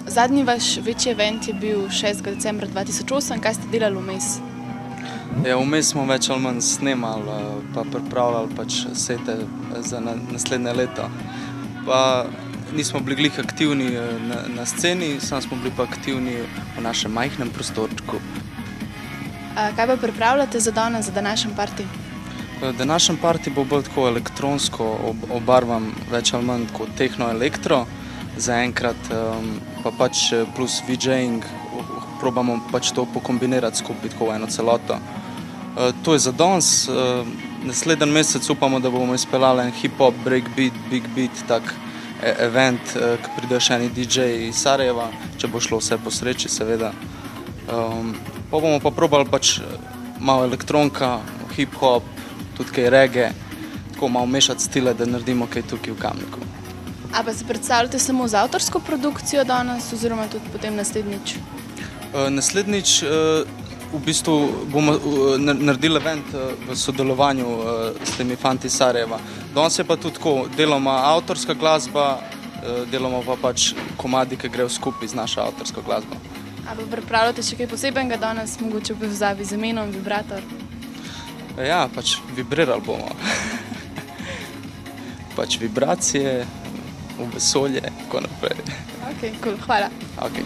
Zadnji vaš večji event je bil 6. decembra 2008. Kaj ste delali vmes? Ja, vmes smo več ali manj snemali, pa pripravljali pač sete za naslednje leto. Pa nismo bili glih aktivni na sceni, samo smo bili pa aktivni v našem majhnem prostorčku. Kaj pa pripravljate za danes, za današnji party? Današnji party bo bolj tako elektronsko obarvan, več ali manj tako tehno-elektro zaenkrat, pa pač plus VJing, probamo pač to pokombinirati skupaj tako v eno celoto. To je za danes, naslednji mesec upamo, da bomo izpeljali en hip-hop, breakbeat, big beat, tak event, ki pridejo še eni DJ iz Sarajeva, če bo šlo vse po sreči, seveda. Pa bomo pa probali pač malo elektronka, hip-hop, tudi kaj reggae, tako malo mešati stile, da naredimo kaj tukaj v Kamniku. A pa se predstavljate samo z avtorsko produkcijo danes, oziroma tudi potem naslednjič? Naslednjič v bistvu bomo naredili event v sodelovanju s temi fanti iz Sarajeva. Danes je pa tudi tako, deloma avtorska glasba, deloma pa pač komadi, ki grejo skupaj z našo avtorsko glasbo. A pa pripravljate še kaj posebenega danes, mogoče v povezavi z imenom Vibrator? Ja, pač vibrirali bomo. Pač vibracije, v vesolje, tako naprej. Ok, cool, hvala. Ok.